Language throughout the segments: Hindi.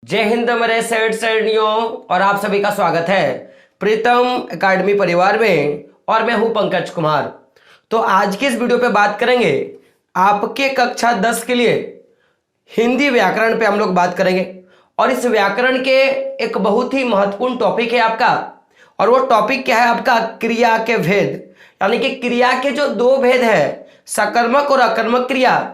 जय हिंद मेरे सैनियों और आप सभी का स्वागत है प्रीतम एकेडमी परिवार में। और मैं हूं पंकज कुमार। तो आज की इस वीडियो पे बात करेंगे आपके कक्षा 10 के लिए हिंदी व्याकरण पे हम लोग बात करेंगे। और इस व्याकरण के एक बहुत ही महत्वपूर्ण टॉपिक है आपका, और वो टॉपिक क्या है आपका, क्रिया के भेद। यानी कि क्रिया के जो दो भेद है, सकर्मक और अकर्मक क्रिया,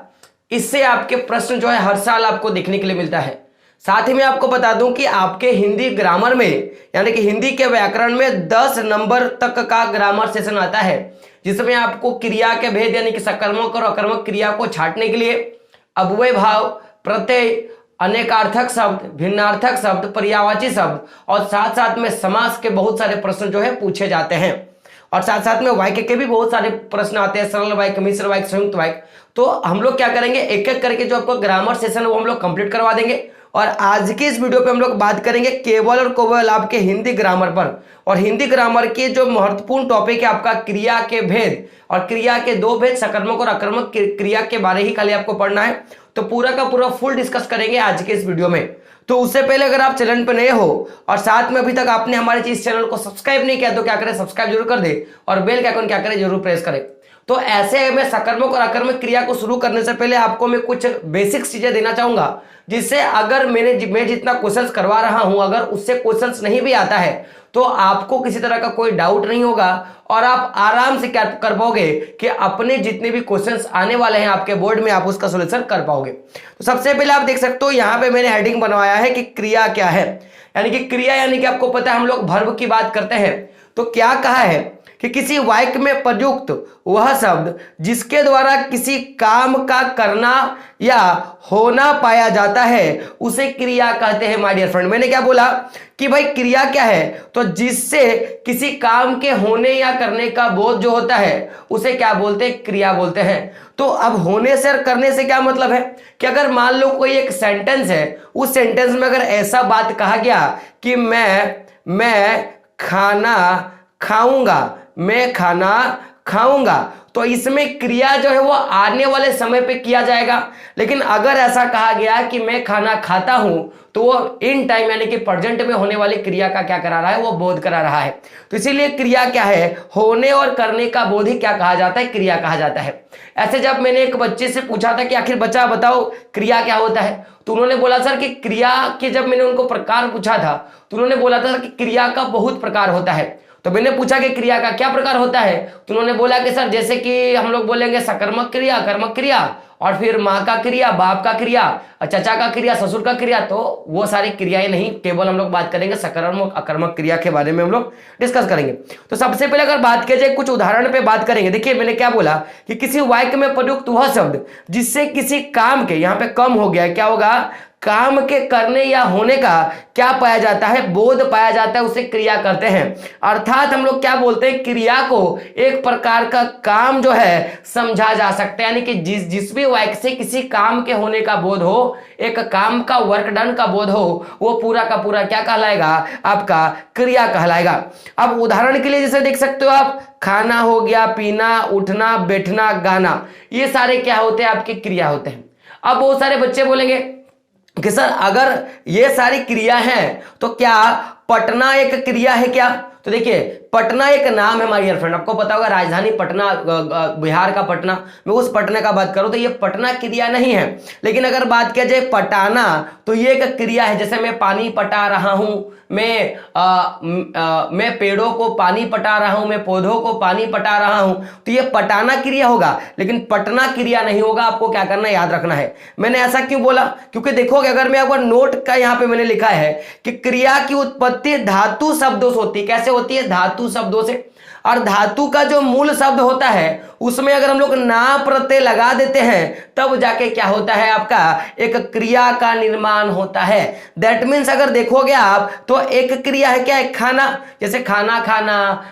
इससे आपके प्रश्न जो है हर साल आपको देखने के लिए मिलता है। साथ ही मैं आपको बता दूं कि आपके हिंदी ग्रामर में यानी कि हिंदी के व्याकरण में 10 नंबर तक का ग्रामर सेशन आता है, जिसमें आपको क्रिया के भेद यानी कि सकर्मक और अकर्मक क्रिया को छांटने के लिए अव्यय भाव, प्रत्यय, अनेकार्थक शब्द, भिन्नार्थक शब्द, पर्यायवाची शब्द और साथ साथ में समास के बहुत सारे प्रश्न जो है पूछे जाते हैं। और साथ साथ में वाक्य के भी बहुत सारे प्रश्न आते हैं, सरल वाक्य, मिश्र वाक्य, संयुक्त वाक्य। तो हम लोग क्या करेंगे, एक एक करके जो आपको ग्रामर सेशन है वो हम लोग कंप्लीट करवा देंगे। और आज की इस वीडियो पे हम लोग बात करेंगे केवल और केवल आपके हिंदी ग्रामर पर। और हिंदी ग्रामर के जो महत्वपूर्ण टॉपिक है आपका क्रिया के भेद और क्रिया के दो भेद, सकर्मक और अकर्मक क्रिया के बारे ही खाली आपको पढ़ना है। तो पूरा का पूरा फुल डिस्कस करेंगे आज के इस वीडियो में। तो उससे पहले अगर आप चैनल पर नए हो और साथ में अभी तक आपने हमारे इस चैनल को सब्सक्राइब नहीं किया तो क्या करें, सब्सक्राइब जरूर कर दे और बेल के आइकन क्या करें, जरूर प्रेस करें। तो ऐसे में सकर्मक और अकर्मक क्रिया को शुरू करने से पहले आपको मैं कुछ बेसिक चीजें देना चाहूंगा, जिससे अगर मैं जितना क्वेश्चंस करवा रहा हूं अगर उससे क्वेश्चंस नहीं भी आता है तो आपको किसी तरह का कोई डाउट नहीं होगा और आप आराम से क्या कर पाओगे कि अपने जितने भी क्वेश्चंस आने वाले हैं आपके बोर्ड में आप उसका सॉल्यूशन कर पाओगे। तो सबसे पहले आप देख सकते हो यहाँ पे मैंने हेडिंग बनवाया है कि क्रिया क्या है। यानी कि क्रिया यानी कि आपको पता है हम लोग वर्ब की बात करते हैं। तो क्या कहा है कि किसी वाक्य में प्रयुक्त वह शब्द जिसके द्वारा किसी काम का करना या होना पाया जाता है उसे क्रिया कहते हैं। माय डियर फ्रेंड, मैंने क्या बोला कि भाई क्रिया क्या है, तो जिससे किसी काम के होने या करने का बोध जो होता है उसे क्या बोलते हैं, क्रिया बोलते हैं। तो अब होने से और करने से क्या मतलब है कि अगर मान लो कोई एक सेंटेंस है, उस सेंटेंस में अगर ऐसा बात कहा गया कि मैं खाना खाऊंगा, मैं खाना खाऊंगा, तो इसमें क्रिया जो है वो आने वाले समय पे किया जाएगा। लेकिन अगर ऐसा कहा गया कि मैं खाना खाता हूं तो वो इन टाइम यानी कि प्रेजेंट में होने वाली क्रिया का क्या करा रहा है, वो बोध करा रहा है। तो इसीलिए क्रिया क्या है, होने और करने का बोध ही क्या कहा जाता है, क्रिया कहा जाता है। ऐसे जब मैंने एक बच्चे से पूछा था कि आखिर बच्चा बताओ क्रिया क्या होता है, तो उन्होंने बोला सर कि क्रिया के, जब मैंने उनको प्रकार पूछा था तो उन्होंने बोला था कि क्रिया का बहुत प्रकार होता है। तो मैंने पूछा कि क्रिया का क्या प्रकार होता है, तो उन्होंने बोला कि सर जैसे कि हम लोग बोलेंगे सकर्मक क्रिया, कर्मक क्रिया, और फिर माँ का क्रिया, बाप का क्रिया, चाचा का क्रिया, ससुर का क्रिया। तो वो सारी क्रियाएं नहीं, केवल हम लोग बात करेंगे सकर्मक अकर्मक क्रिया के बारे में हम लोग डिस्कस करेंगे। तो सबसे पहले अगर बात की जाए कुछ उदाहरण पे बात करेंगे। देखिए मैंने क्या बोला कि किसी वाक्य में प्रयुक्त वह शब्द जिससे किसी काम के, यहाँ पे कम हो गया, क्या होगा, काम के करने या होने का क्या पाया जाता है, बोध पाया जाता है, उसे क्रिया करते हैं। अर्थात हम लोग क्या बोलते हैं, क्रिया को एक प्रकार का काम जो है समझा जा सकता है। यानी कि जिस भी वाक्य से किसी काम के होने का बोध हो, एक काम का वर्क डन का बोध हो, वो पूरा का पूरा क्या कहलाएगा, आपका क्रिया कहलाएगा। अब उदाहरण के लिए जैसे देख सकते हो आप, खाना हो गया, पीना, उठना, बैठना, गाना, ये सारे क्या होते हैं, आपके क्रिया होते हैं। अब बहुत सारे बच्चे बोलेंगे कि सर अगर ये सारी क्रिया है तो क्या पटना एक क्रिया है क्या? तो देखिए पटना एक नाम है माय डियर फ्रेंड, आपको पता होगा राजधानी पटना, बिहार का पटना, मैं उस पटना का बात करूं तो ये पटना क्रिया नहीं है। लेकिन अगर बात किया जाए पटाना तो ये एक क्रिया है। जैसे मैं पानी पटा रहा हूं, मैं पेड़ों को पानी पटा रहा हूं, मैं पौधों को पानी पटा रहा हूं, तो ये पटाना क्रिया होगा, लेकिन पटना क्रिया नहीं होगा। आपको क्या करना, याद रखना है। मैंने ऐसा क्यों बोला, क्योंकि देखोगे अगर मैं आपको नोट का यहाँ पे मैंने लिखा है कि क्रिया की उत्पत्ति धातु शब्दों से होती है। कैसे होती है, धातु शब्दों से। और धातु का जो मूल शब्द होता है उसमें अगर हम लोग ना प्रत्यय लगा देते हैं तब जाके क्या होता है, आपका एक क्रिया का निर्माण होता है। दैट मीन्स अगर देखोगे आप तो एक क्रिया है क्या है, खाना। जैसे खाना खाना,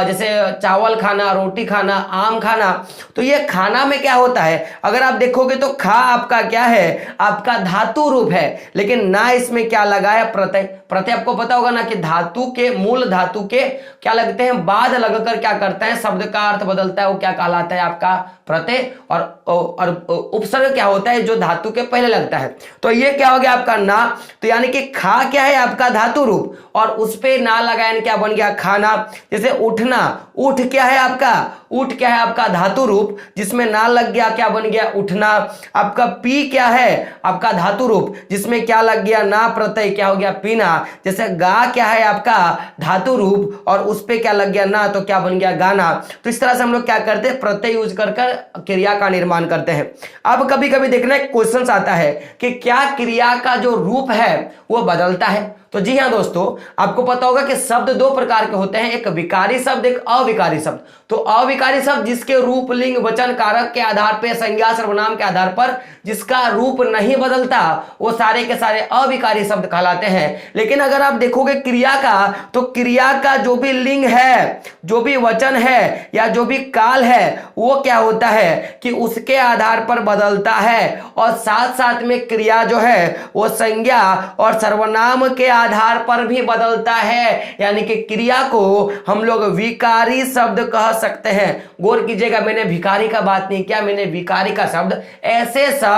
जैसे चावल खाना, रोटी खाना, आम खाना, तो ये खाना में क्या होता है, अगर आप देखोगे तो खा आपका क्या है, आपका धातु रूप है, लेकिन ना इसमें क्या लगा है, प्रत्यय। प्रत्यय आपको पता होगा ना कि धातु के, मूल धातु के क्या लगते हैं, बाद लगते बदलकर क्या करता है, शब्द का अर्थ बदलता है, वो क्या कहलाता है आपका प्रत्यय। और उपसर्ग क्या होता है, जो धातु के पहले लगता है। तो ये क्या हो गया आपका ना, तो यानी कि खा क्या है आपका धातु रूप, और उस पे ना लगा यानी क्या बन गया खाना। जैसे उठना, उठ क्या है आपका, उठ क्या है आपका धातु रूप, जिसमें ना लग गया क्या बन गया उठना। आपका पी क्या है आपका धातु रूप, जिसमें क्या लग गया ना प्रत्यय, क्या हो गया पीना। जैसे गा क्या है आपका धातु रूप, और उस पे क्या लग गया ना, तो क्या बन गया गाना। तो इस तरह से हम लोग क्या करते हैं, प्रत्यय यूज कर क्रिया का निर्माण करते हैं। अब कभी कभी देखना एक क्वेश्चन आता है कि क्या क्रिया का जो रूप है वो बदलता है। तो जी हाँ दोस्तों, आपको पता होगा कि शब्द दो प्रकार के होते हैं, एक विकारी शब्द, एक अविकारी शब्द। तो अविकारी शब्द जिसके रूप, लिंग, वचन, कारक के आधार पर, संज्ञा, सर्वनाम के आधार पर जिसका रूप नहीं बदलता, वो सारे के सारे अविकारी शब्द कहलाते हैं। लेकिन अगर आप देखोगे क्रिया का, तो क्रिया का जो भी लिंग है, जो भी वचन है, या जो भी काल है, वो क्या होता है कि उसके आधार पर बदलता है। और साथ साथ में क्रिया जो है वो संज्ञा और सर्वनाम के आधार पर भी बदलता है। यानी कि क्रिया को हम लोग विकारी शब्द कह सकते हैं। गौर कीजिएगा, मैंने भिखारी का बात नहीं किया, मैंने विकारी का शब्द। ऐसे शब्द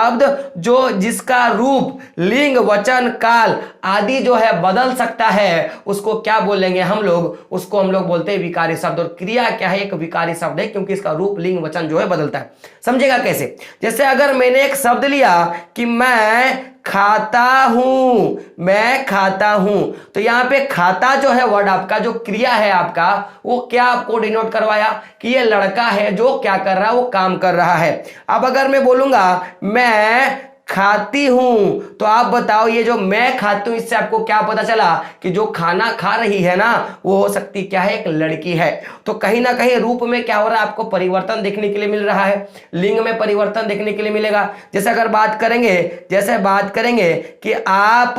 जो जिसका रूप, लिंग, वचन, काल आदि जो है बदल सकता है, उसको क्या बोलेंगे हम लोग, उसको हम लोग बोलते हैं विकारी शब्द। और क्रिया क्या है, एक विकारी शब्द है, क्योंकि इसका रूप, लिंग, वचन जो है बदलता है। समझेगा कैसे, जैसे अगर मैंने एक शब्द लिया कि मैं खाता हूं, मैं खाता हूं, तो यहां पे खाता जो है वर्ड आपका, जो क्रिया है आपका, वो क्या आपको डिनोट करवाया कि ये लड़का है जो क्या कर रहा है, वो काम कर रहा है। अब अगर मैं बोलूंगा मैं खाती हूं, तो आप बताओ ये जो मैं खाती हूं, इससे आपको क्या पता चला कि जो खाना खा रही है ना, वो हो सकती क्या है, एक लड़की है। तो कहीं ना कहीं रूप में क्या हो रहा है, आपको परिवर्तन देखने के लिए मिल रहा है, लिंग में परिवर्तन देखने के लिए मिलेगा। जैसे अगर बात करेंगे, जैसे बात करेंगे कि आप,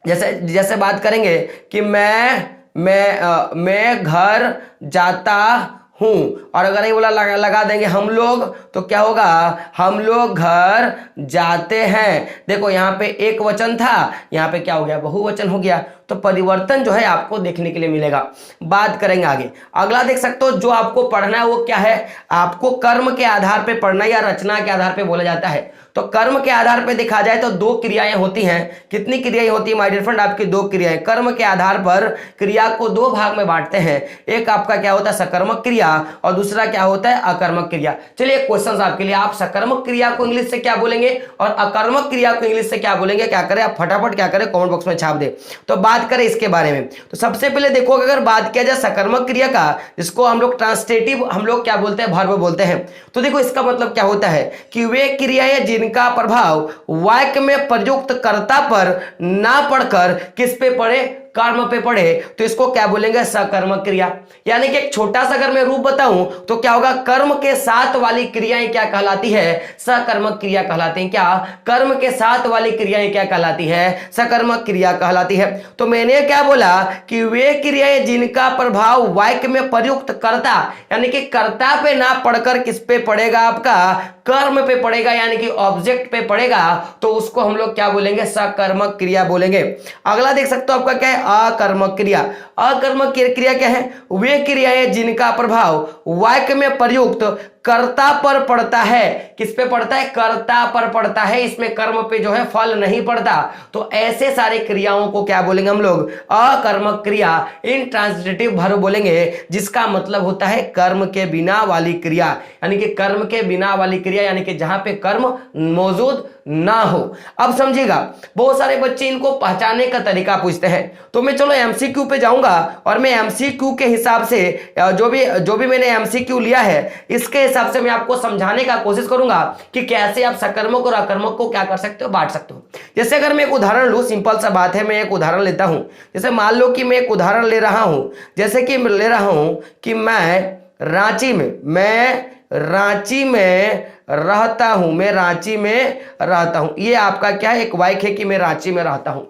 जैसे बात करेंगे कि मैं घर जाता हूं, और अगर ये बोला लगा देंगे हम लोग, तो क्या होगा, हम लोग घर जाते हैं। देखो यहां पे एक वचन था, यहां पे क्या हो गया, बहुवचन हो गया। तो परिवर्तन जो है आपको देखने के लिए मिलेगा। बात करेंगे आगे, अगला देख सकते हो, जो आपको पढ़ना है वो क्या है, आपको कर्म के आधार पे पढ़ना या रचना के आधार पे बोला जाता है। तो कर्म के आधार पे देखा जाए तो दो क्रियाएं होती हैं। कितनी क्रियाएं होती है माय डियर फ्रेंड, आपकी दो क्रियाएं। कर्म के आधार पर क्रिया को दो भाग में बांटते हैं, एक आपका क्या होता है सकर्मक क्रिया, और दूसरा क्या होता है अकर्मक क्रिया। चलिए क्वेश्चन आपके लिए, आप सकर्मक क्रिया को इंग्लिश से क्या बोलेंगे और अकर्मक क्रिया को इंग्लिश से क्या बोलेंगे, क्या करें आप फटाफट क्या करें कमेंट बॉक्स में छाप दे। तो बात करें इसके बारे में, तो सबसे पहले देखो अगर बात किया जाए सकर्मक क्रिया का, जिसको हम लोग ट्रांसटेटिव हम लोग क्या बोलते हैं, वर्ब बोलते हैं। तो देखो इसका मतलब क्या होता है कि वे क्रियाएं जिनका प्रभाव वाक्य में प्रयुक्त कर्ता पर ना पड़कर किस पे पड़े, कर्म पे पड़े, तो इसको क्या बोलेंगे सकर्मक क्रिया। यानी कि एक छोटा सा अगर मैं रूप बताऊं तो क्या होगा, कर्म के साथ वाली क्रियाएं क्या कहलाती है, सकर्मक क्रिया कहलाती हैं। क्या, कर्म के साथ वाली क्रियाएं क्या कहलाती है, सकर्मक क्रिया कहलाती है। तो मैंने क्या बोला कि वे क्रियाएं जिनका प्रभाव वाक्य में प्रयुक्त कर्ता, यानी कि कर्ता पे ना पढ़कर किस पे पड़ेगा, आपका कर्म पे पड़ेगा, यानी कि ऑब्जेक्ट पे पड़ेगा, तो उसको हम लोग क्या बोलेंगे, सकर्मक क्रिया बोलेंगे। अगला देख सकते हो आपका क्या है, अकर्मक क्रिया। अकर्मक क्रिया क्या है, वे क्रियाएं जिनका प्रभाव वाक्य में प्रयुक्त कर्ता पर पड़ता है। किस पे पड़ता है, कर्ता पर पड़ता है, इसमें कर्म पे जो है फल नहीं पड़ता। तो ऐसे सारे क्रियाओं को क्या बोलेंगे हम लोग, अकर्मक क्रिया, इंट्रांजिटिव वर्ब बोलेंगे, जिसका मतलब होता है कर्म के बिना वाली क्रिया। यानी कि कर्म के बिना वाली क्रिया, यानी कि जहां पे कर्म मौजूद ना हो। अब समझिएगा, बहुत सारे बच्चे इनको पहचानने का तरीका पूछते हैं, तो मैं चलो एमसीक्यू पे जाऊंगा और मैं एमसीक्यू के हिसाब से जो भी मैंने एमसीक्यू लिया है, इसके हिसाब से मैं आपको समझाने का कोशिश करूंगा कि कैसे आप सकर्मक और अकर्मक को क्या कर सकते हो, बांट सकते हो। जैसे अगर मैं एक उदाहरण लूं, सिंपल सा बात है, मैं एक उदाहरण लेता हूं। जैसे मान लो कि मैं एक उदाहरण ले रहा हूं, जैसे कि ले रहा हूं कि मैं रांची में रहता हूं, मैं रांची में रहता हूं। ये आपका क्या है, एक वाक्य है कि मैं रांची में रहता हूं।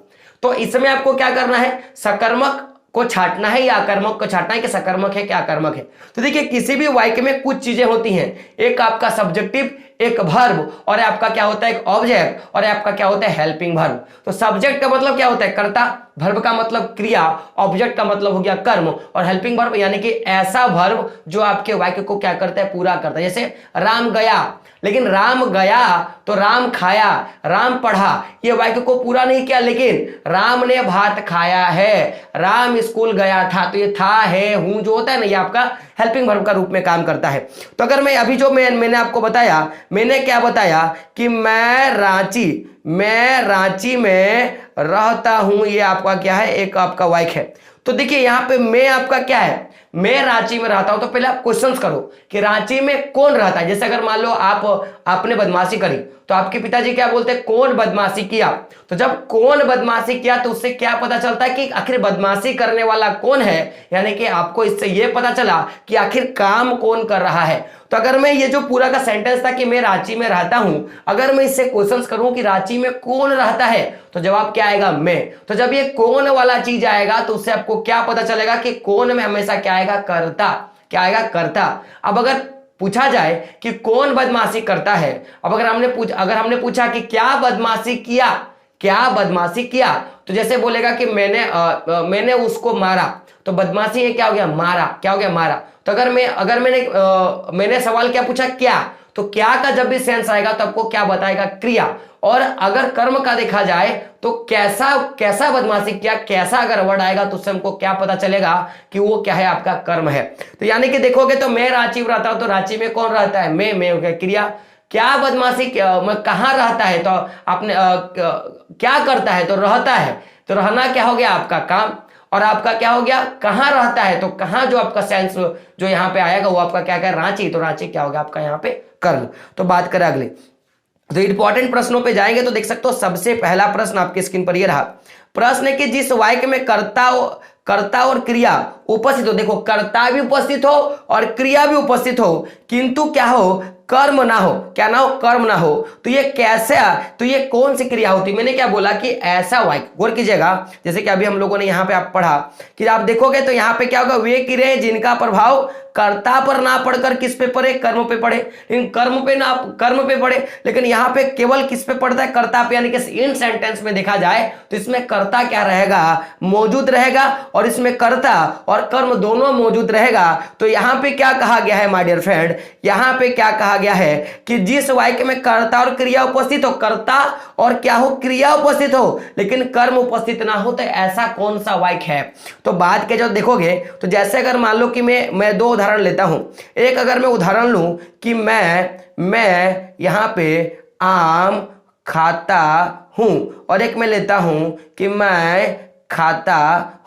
तो इसमें आपको क्या करना है, सकर्मक को छांटना है या अकर्मक को छांटना है कि सकर्मक है क्या अकर्मक है। तो देखिए किसी भी वाक्य में कुछ चीजें होती हैं, एक आपका सब्जेक्टिव, एक वर्ब, और आपका क्या होता है एक ऑब्जेक्ट, और आपका क्या होता है हेल्पिंग वर्ब। तो सब्जेक्ट का मतलब क्या होता है कर्ता, वर्ब का मतलब क्रिया, ऑब्जेक्ट का मतलब हो गया कर्म, और हेल्पिंग वर्ब यानी कि ऐसा वर्ब जो आपके वाक्य को क्या करता है पूरा करता है। जैसे राम गया, लेकिन राम गया तो राम खाया, राम पढ़ा, ये वाक्य को पूरा नहीं किया, लेकिन राम ने भात खाया है, राम स्कूल गया था, तो ये था है हूं जो होता है ना, ये आपका हेल्पिंग वर्ब का रूप में काम करता है। तो अगर मैं अभी जो मैंने आपको बताया, मैंने क्या बताया कि मैं रांची में रहता हूं, ये आपका क्या है एक आपका वाक्य है। तो देखिए यहां पे मैं आपका क्या है, मैं रांची में रहता हूं, तो पहले आप क्वेश्चंस करो कि रांची में कौन रहता है। जैसे अगर मान लो आपने बदमाशी करी, तो आपके पिताजी क्या बोलते हैं कौन बदमाशी किया। तो जब कौन बदमाशी किया तो उससे क्या पता चलता है कि आखिर बदमाशी करने वाला कौन है, यानी कि आपको इससे यह पता चला कि आखिर काम कौन कर रहा है। तो अगर मैं ये जो पूरा का सेंटेंस था कि मैं रांची में रहता हूं, अगर मैं इससे क्वेश्चंस करूं कि रांची में कौन रहता है, तो जवाब क्या आएगा मैं। तो जब ये कौन वाला चीज आएगा तो उससे आपको क्या पता चलेगा कि कौन में हमेशा क्या आएगा कर्ता, क्या आएगा कर्ता। अब अगर पूछा जाए कि कौन बदमाशी करता है, अब अगर हमने पूछा कि क्या बदमाशी किया, तो जैसे बोलेगा कि मैंने उसको मारा, तो बदमाशी है क्या हो गया मारा, क्या हो गया मारा। तो अगर मैंने सवाल क्या पूछा क्या, तो क्या का जब भी सेंस आएगा तो आपको क्या बताएगा क्रिया। और अगर कर्म का देखा जाए तो कैसा बदमाशी किया, कैसा अगर वर्ड आएगा तो उससे हमको क्या पता चलेगा कि वो क्या है आपका कर्म है। तो यानी कि देखोगे तो मैं रांची में रहता हूं, तो रांची में कौन रहता है मैं क्रिया, क्या बदमाशी कहां रहता है, तो आपने क्या करता है तो रहता है, तो रहना क्या हो गया आपका काम, और आपका क्या हो गया कहां रहता है, तो कहां जो आपका सेंस जो यहां पे आएगा वो आपका क्या है रांची, तो रांची क्या हो गया आपका यहां पे कर्म। तो बात करें अगले, तो इंपॉर्टेंट प्रश्नों पे जाएंगे तो देख सकते हो सबसे पहला प्रश्न आपके स्क्रीन पर ये रहा। प्रश्न है कि जिस वाक्य में कर्ता और क्रिया उपस्थित हो, देखो कर्ता भी उपस्थित हो और क्रिया भी उपस्थित हो, किंतु क्या हो कर्म ना हो, क्या ना हो कर्म ना हो, तो ये कैसे, तो ये कौन सी क्रिया होती है। मैंने क्या बोला कि ऐसा वाक्य, गौर कीजिएगा, जैसे कि अभी हम लोगों ने यहाँ पे आप पढ़ा कि आप देखोगे तो यहाँ पे क्या होगा वे क्रियाएं जिनका प्रभाव कर्ता पर ना पढ़कर किस पे पड़े, कर्म पे पड़े, लेकिन कर्म पे पड़े, लेकिन यहाँ पे केवल किस पे पड़ता है कर्ता पे, यानी कि इन सेंटेंस में देखा जाए तो इसमें कर्ता क्या रहेगा मौजूद रहेगा, और इसमें कर्ता और कर्म दोनों मौजूद रहेगा। तो यहाँ पे क्या कहा गया है माय डियर फ्रेंड, यहाँ पे क्या कहा गया है कि जिस वाक्य में कर्ता और क्रिया उपस्थित हो, कर्ता और क्या हो क्रिया उपस्थित हो लेकिन कर्म उपस्थित ना हो, तो ऐसा कौन सा वाक्य है। तो बात के जो देखोगे तो जैसे अगर मान लो कि मैं दो उदाहरण लेता हूं, एक अगर मैं उदाहरण लूं कि मैं यहां पे आम खाता हूं, और एक मैं लेता हूं कि मैं खाता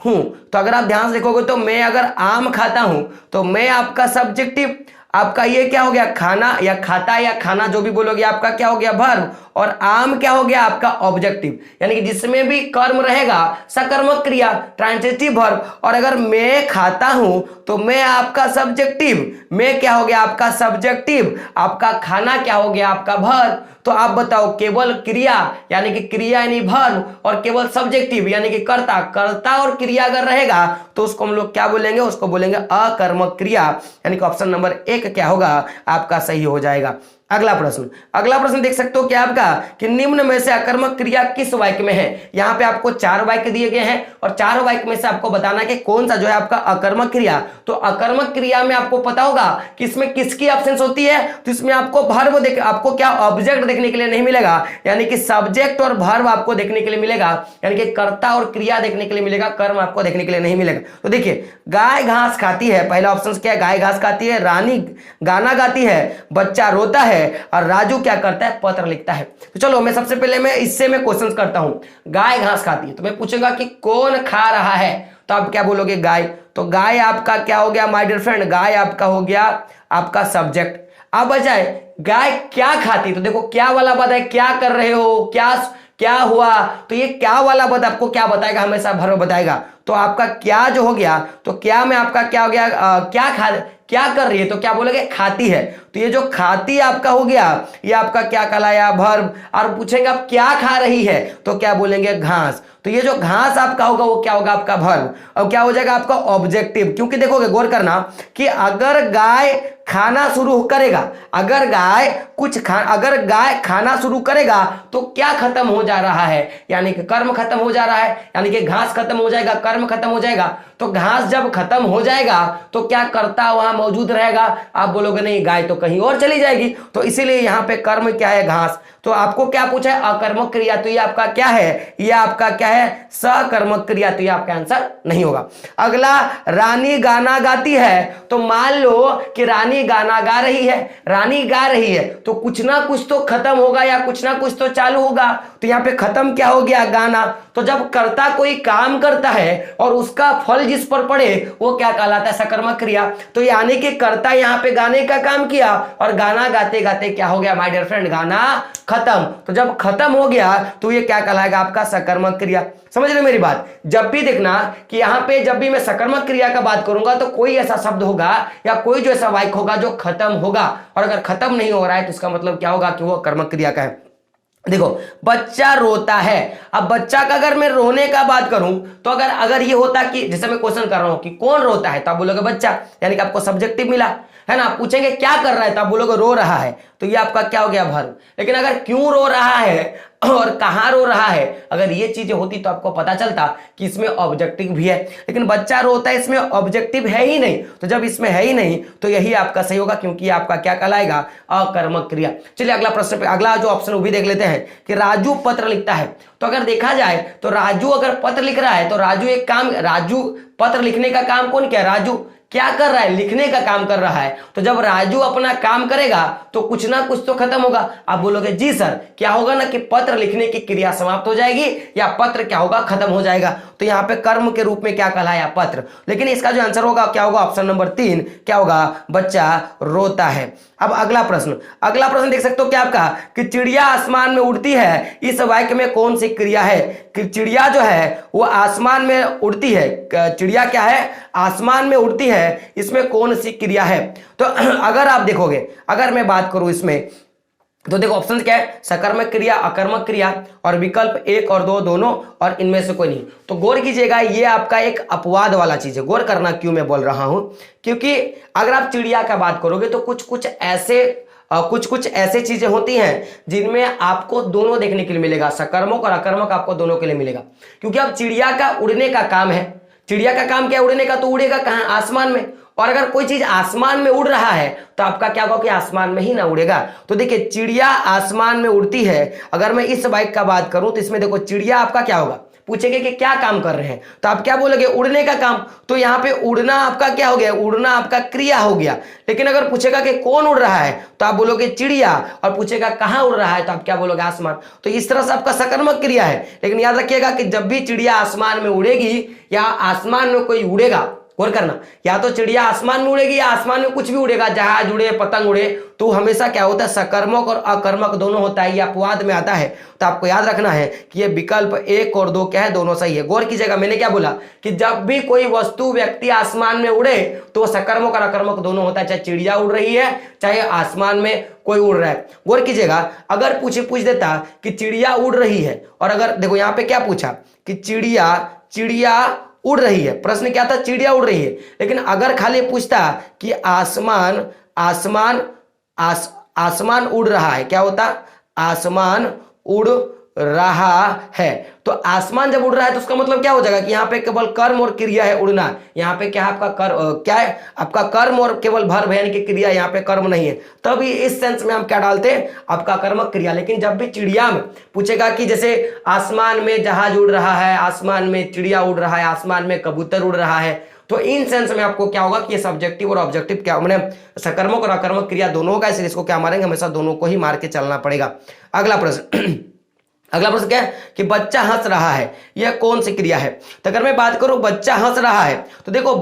हूं। तो अगर आप ध्यान से देखोगे तो मैं अगर आम खाता हूं तो मैं आपका सब्जेक्टिव, आपका ये क्या हो गया खाना या खाता या खाना जो भी बोलोगे आपका क्या हो गया वर्ब, और आम क्या हो गया आपका ऑब्जेक्टिव, यानी कि जिसमें भी कर्म रहेगा सकर्मक क्रिया ट्रांजिटिव वर्ब। और अगर मैं खाता हूं तो मैं आपका सब्जेक्टिव, मैं क्या हो गया आपका सब्जेक्टिव, आपका खाना क्या हो गया आपका वर्ब। तो आप बताओ केवल क्रिया यानी कि क्रिया यानी वर्ब, और केवल सब्जेक्टिव यानी कि कर्ता और क्रिया अगर रहेगा तो उसको हम लोग क्या बोलेंगे, उसको बोलेंगे अकर्मक क्रिया, यानी कि ऑप्शन नंबर 1 क्या होगा आपका सही हो जाएगा। अगला प्रश्न देख सकते हो क्या आपका कि निम्न में से अकर्मक क्रिया किस वाक्य में है। यहां पे आपको 4 वाक्य दिए गए हैं और 4 वाक्य में से आपको बताना कि कौन सा जो है आपका अकर्मक क्रिया। तो अकर्मक क्रिया में आपको पता होगा कि इसमें किसकी एब्सेंस होती है, तो इसमें आपको वर्ब आपको क्या ऑब्जेक्ट देखने के लिए नहीं मिलेगा, यानी कि सब्जेक्ट और वर्ब आपको देखने के लिए मिलेगा, यानी कि कर्ता और क्रिया देखने के लिए मिलेगा, कर्म आपको देखने के लिए नहीं मिलेगा। तो देखिए गाय घास खाती है, पहला ऑप्शन क्या है गाय घास खाती है, रानी गाना गाती है, बच्चा रोता है, और राजू क्या करता है पत्र लिखता है। तो चलो मैं सबसे पहले मैं क्वेश्चन करता हूं। गाय घास खाती है तो मैं पूछूंगा कि कौन खा रहा है, तो आप क्या बोलोगे गाय। तो गाय आपका क्या हो गया माय डियर फ्रेंड, गाय आपका हो गया आपका सब्जेक्ट। अब बजाय गाय क्या खाती, तो देखो क्या वाला पद है, क्या कर रहे हो, क्या हुआ, तो ये क्या वाला पद आपको क्या बताएगा, हमेशा वर्ब बताएगा। तो आपका क्या जो हो गया, तो क्या में आपका क्या हो गया, क्या कर रही है, तो क्या बोलोगे खाती है। तो ये जो खाती आपका हो गया, ये आपका क्या कहलाया, वर्ब। और पूछेंगे आप क्या खा रही है, तो क्या बोलेंगे घास। तो ये जो घास आपका होगा वो क्या होगा आपका वर्ब। अब क्या हो जाएगा आपका ऑब्जेक्टिव, क्योंकि देखोगे गौर करना कि अगर गाय खाना शुरू करेगा, अगर गाय खाना शुरू करेगा तो क्या खत्म हो जा रहा है, यानी कि कर्म खत्म हो जा रहा है, यानी कि घास खत्म हो जाएगा, कर्म खत्म हो जाएगा। तो घास जब खत्म हो जाएगा तो क्या करता वहां मौजूद रहेगा, आप बोलोगे नहीं गाय तो कहीं और चली जाएगी। तो इसीलिए यहां पे कर्म क्या है, घास। तो आपको क्या पूछा है, अकर्मक क्रिया, तो ये आपका क्या है, ये आपका क्या है, सकर्मक क्रिया। तो ये आपका आंसर नहीं होगा। अगला, रानी गाना गाती है। तो मान लो कि रानी गाना गा रही है, रानी गा रही है तो कुछ ना कुछ तो खत्म होगा या कुछ ना कुछ तो चालू होगा। तो यहां पे खत्म क्या हो गया, गाना। तो जब कर्ता कोई काम करता है और उसका फल जिस पर पड़े वो क्या कहलाता है, सकर्मक क्रिया। तो यानी कि कर्ता यहां पे गाने का काम किया और गाना गाते गाते क्या हो गया माय डियर फ्रेंड, गाना खत्म। तो जब खत्म हो गया तो ये क्या कहलाएगा आपका सकर्मक क्रिया। समझ रहे मेरी बात। जब भी देखना कि यहां पे जब भी मैं सकर्मक क्रिया का बात करूंगा तो कोई ऐसा शब्द होगा या कोई जो ऐसा वाक्य होगा जो खत्म होगा, और अगर खत्म नहीं हो रहा है तो इसका मतलब क्या होगा कि वो कर्मक क्रिया का है। देखो बच्चा रोता है। अब बच्चा का अगर मैं रोने का बात करूं तो अगर ये होता कि जैसे मैं क्वेश्चन कर रहा हूं कि कौन रोता है, तो आप बोलोगे बच्चा, यानी कि आपको सब्जेक्टिव मिला है ना। आप पूछेंगे क्या कर रहा है, तो आप बोलोगे रो रहा है, तो ये आपका क्या हो गया वर्ब। लेकिन अगर क्यों रो रहा है और कहां रो रहा है, अगर ये चीजें होती तो आपको पता चलता कि इसमें ऑब्जेक्टिव भी है। लेकिन बच्चा रोता है, इसमें ऑब्जेक्टिव है ही नहीं। तो जब इसमें है ही नहीं तो यही आपका सही होगा, क्योंकि आपका क्या कहलाएगा, अकर्मक क्रिया। चलिए अगला प्रश्न पे, अगला जो ऑप्शन वो भी देख लेते हैं कि राजू पत्र लिखता है। तो अगर देखा जाए तो राजू अगर पत्र लिख रहा है तो राजू एक काम, राजू पत्र लिखने का काम कौन किया, राजू क्या कर रहा है, लिखने का काम कर रहा है। तो जब राजू अपना काम करेगा तो कुछ ना कुछ तो खत्म होगा। आप बोलोगे जी सर, क्या होगा ना कि पत्र लिखने की क्रिया समाप्त हो जाएगी या पत्र क्या होगा, खत्म हो जाएगा। तो यहाँ पे कर्म के रूप में क्या कहलाया, पत्र। लेकिन इसका जो आंसर होगा क्या होगा, ऑप्शन नंबर 3 क्या होगा, बच्चा रोता है। अब अगला प्रश्न देख सकते हो क्या आपका कि चिड़िया आसमान में उड़ती है, इस वाक्य में कौन सी क्रिया है। कि चिड़िया जो है वो आसमान में उड़ती है, चिड़िया क्या है, आसमान में उड़ती है, इसमें कौन सी क्रिया है। तो अगर आप देखोगे, अगर मैं बात करूं इसमें, तो देखो ऑप्शन क्या है, सकर्मक क्रिया, अकर्मक क्रिया, और विकल्प 1 और 2 दोनों, और इनमें से कोई नहीं। तो गौर कीजिएगा, ये आपका एक अपवाद वाला चीज है। गौर करना क्यों मैं बोल रहा हूं, क्योंकि अगर आप चिड़िया का बात करोगे तो कुछ कुछ ऐसे चीजें होती हैं जिनमें आपको दोनों देखने के लिए मिलेगा, सकर्मक और अकर्मक आपको दोनों के लिए मिलेगा। क्योंकि अब चिड़िया का उड़ने का काम है, चिड़िया का काम क्या है उड़ने का, तो उड़ेगा कहां, आसमान में। और अगर कोई चीज आसमान में उड़ रहा है तो आपका क्या होगा कि आसमान में ही ना उड़ेगा। तो देखिए चिड़िया आसमान में उड़ती है, अगर मैं इस बाइक का बात करूं तो इसमें देखो चिड़िया आपका क्या होगा, पूछेंगे कि क्या काम कर रहे हैं, तो आप क्या बोलोगे, उड़ने का काम। तो यहाँ पे उड़ना आपका क्या हो गया, उड़ना आपका क्रिया हो गया। लेकिन अगर पूछेगा कि कौन उड़ रहा है तो आप बोलोगे चिड़िया, और पूछेगा कहां उड़ रहा है तो आप क्या बोलोगे, आसमान। तो इस तरह से आपका सकर्मक क्रिया है। लेकिन याद रखिएगा कि जब भी चिड़िया आसमान में उड़ेगी या आसमान में कोई उड़ेगा, गौर करना, या तो चिड़िया आसमान में उड़ेगी या आसमान में कुछ भी उड़ेगा, जहाज उड़े, पतंग उड़े, तो हमेशा क्या होता है, सकर्मक और अकर्मक दोनों होता है, ये अपवाद में आता है। तो आपको याद रखना है कि ये विकल्प 1 और 2 क्या है, दोनों सही है। गौर कीजिएगा मैंने क्या बोला कि जब भी कोई वस्तु व्यक्ति आसमान में उड़े तो वो सकर्मक और अकर्मक दोनों होता है, चाहे चिड़िया उड़ रही है चाहे आसमान में कोई उड़ रहा है। गौर कीजिएगा, अगर पूछ देता कि चिड़िया उड़ रही है, और अगर देखो यहाँ पे क्या पूछा कि चिड़िया उड़ रही है, प्रश्न क्या था, चिड़िया उड़ रही है। लेकिन अगर खाली पूछता कि आसमान उड़ रहा है, क्या होता, आसमान उड़ रहा है। तो आसमान जब उड़ रहा है तो उसका मतलब क्या हो जाएगा कि यहाँ पे केवल कर्म और क्रिया है, उड़ना। यहाँ पे क्या आपका क्या है, आपका कर्म और केवल वर्ब है, यानी कि क्रिया, यहाँ पे कर्म नहीं है। तभी इस सेंस में हम क्या डालते हैं, आपका कर्मक क्रिया। लेकिन जब भी चिड़िया में पूछेगा कि जैसे आसमान में जहाज उड़ रहा है, आसमान में चिड़िया उड़ रहा है, आसमान में कबूतर उड़ रहा है, तो इन सेंस में आपको क्या होगा कि ये सब्जेक्टिव और ऑब्जेक्टिव क्या, मैंने सकर्मक और अकर्मक क्रिया दोनों होगा, इसलिए इसको क्या मारेंगे, हमेशा दोनों को ही मार के चलना पड़ेगा। अगला प्रश्न क्या है कि बच्चा हंस रहा है, यह कौन सी क्रिया है। तो अगर मैं बात करूं बच्चा हंस रहा है, तो देखो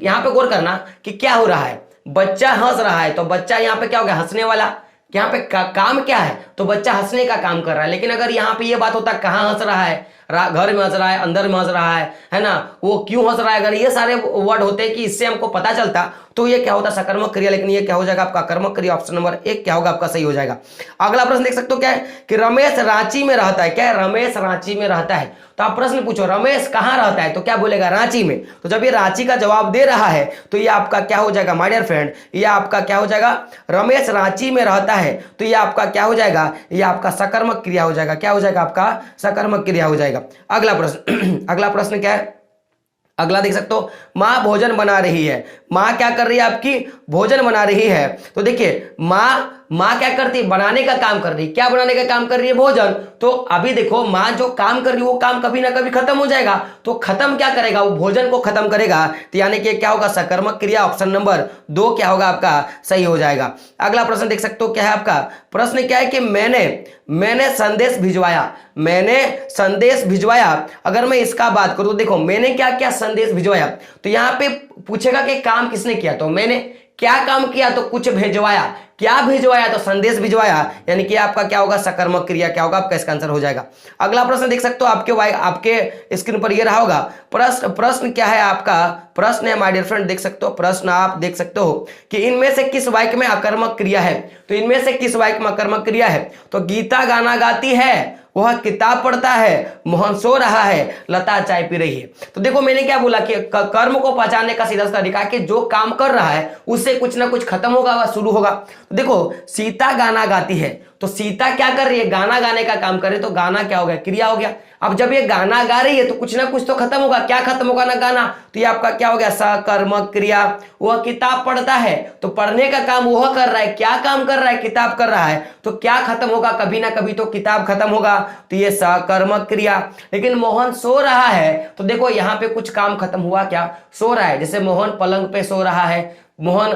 यहां पे गौर करना कि क्या हो रहा है, बच्चा हंस रहा है, तो बच्चा यहाँ पे क्या हो गया, हंसने वाला। यहाँ पे काम क्या है, तो बच्चा हंसने का काम कर रहा है। लेकिन अगर यहाँ पे ये बात होता कहाँ हंस रहा है, घर में हंस रहा है, अंदर में हंस रहा है ना, वो क्यों हंस रहा है, अगर ये सारे वर्ड होते हैं कि इससे हमको पता चलता तो ये क्या होता सकर्मक क्रिया, लेकिन ये क्या हो जाएगा आपका कर्मक क्रिया। ऑप्शन नंबर 1 क्या होगा आपका सही हो जाएगा। अगला प्रश्न देख सकते हो क्या है कि रमेश रांची में रहता है। क्या है, रमेश रांची में रहता है। तो आप प्रश्न पूछो रमेश कहां रहता है, तो क्या बोलेगा रांची में। तो जब ये रांची का जवाब दे रहा है तो ये आपका क्या हो जाएगा माय डियर फ्रेंड, ये आपका क्या हो जाएगा, रमेश रांची में रहता है, तो ये आपका क्या हो जाएगा, ये आपका सकर्मक क्रिया हो जाएगा। क्या हो जाएगा आपका सकर्मक क्रिया हो जाएगा। अगला प्रश्न अगला प्रश्न क्या है, अगला देख सकते हो, माँ भोजन बना रही है। माँ क्या कर रही है आपकी, भोजन बना रही है। तो देखिए माँ क्या करती है, बनाने का काम कर रही है। क्या बनाने का काम कर रही है, भोजन। तो अभी देखो माँ जो काम कर रही है वो काम कभी ना कभी खत्म हो जाएगा, तो खत्म क्या करेगा, वो भोजन को खत्म करेगा। तो यानी कि क्या होगा सकर्मक क्रिया। ऑप्शन नंबर 2 क्या होगा आपका सही हो जाएगा। अगला प्रश्न देख सकते हो क्या है आपका, प्रश्न क्या है कि मैंने संदेश भिजवाया। मैंने संदेश भिजवाया, अगर मैं इसका बात करूं तो देखो मैंने क्या क्या संदेश भिजवाया, तो यहां पे पूछेगा कि काम किसने किया, तो मैंने क्या काम किया, तो कुछ भिजवाया। क्या भिजवाया, तो संदेश भिजवाया, यानी कि आपका क्या होगा सकर्मक क्रिया क्या होगा आपका इसका आंसर हो जाएगा। अगला प्रश्न देख सकते हो आपके स्क्रीन पर ये रहा होगा। प्रश्न क्या है आपका, प्रश्न है माय डियर फ्रेंड, देख सकते हो प्रश्न आप देख सकते हो कि इनमें से किस वाक्य में अकर्मक क्रिया है। तो इनमें से किस वाक्य में अकर्मक क्रिया है, तो गीता गाना गाती है, वह किताब पढ़ता है, मोहन सो रहा है, लता चाय पी रही है। तो देखो मैंने क्या बोला कि कर्म को पहचानने का सीधा सा तरीका है कि जो काम कर रहा है उससे कुछ ना कुछ खत्म होगा व शुरू होगा। तो देखो सीता गाना गाती है, तो सीता क्या कर रही है, गाना गाने का काम कर रही है, तो गाना क्या हो गया, क्रिया हो गया। अब जब ये गाना गा रही है तो कुछ ना कुछ तो खत्म होगा। क्या खत्म होगा ना, गाना। तो ये आपका क्या हो गया सकर्मक क्रिया। वह किताब पढ़ता है, तो पढ़ने का काम वह कर रहा है। क्या काम कर रहा है, किताब कर रहा है, तो क्या खत्म होगा, कभी ना कभी तो किताब खत्म होगा, तो ये सकर्मक क्रिया। लेकिन मोहन सो रहा है, तो देखो यहां पे कुछ काम खत्म हुआ, क्या सो रहा है, जैसे मोहन पलंग पे सो रहा है, मोहन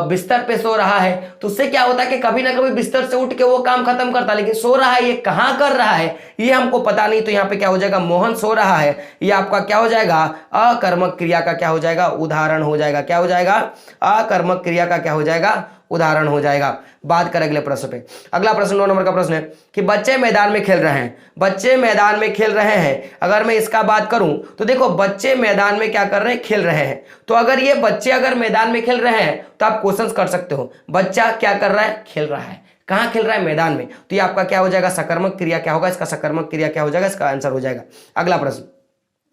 बिस्तर पे सो रहा है, तो उससे क्या होता है कि कभी ना कभी बिस्तर से उठ के वो काम खत्म करता है, लेकिन सो रहा है ये कहां कर रहा है ये हमको पता नहीं। तो यहाँ पे क्या हो जाएगा, मोहन सो रहा है, ये आपका क्या हो जाएगा अकर्मक क्रिया का क्या हो जाएगा उदाहरण हो जाएगा। क्या हो जाएगा, अकर्मक क्रिया का क्या हो जाएगा उदाहरण हो जाएगा। बात करें अगले प्रश्न पे। अगला प्रश्न 9 नंबर का प्रश्न है कि बच्चे मैदान में खेल रहे हैं। बच्चे मैदान में खेल रहे हैं, अगर मैं इसका बात करूं तो देखो बच्चे मैदान में क्या कर रहे हैं, खेल रहे हैं। तो अगर ये बच्चे अगर मैदान में खेल रहे हैं तो आप क्वेश्चन कर सकते हो, बच्चा क्या कर रहा है, खेल रहा है। कहां खेल रहा है, मैदान में। तो ये आपका क्या हो जाएगा सकर्मक क्रिया क्या होगा, इसका सकर्मक क्रिया क्या हो जाएगा, इसका आंसर हो जाएगा। अगला प्रश्न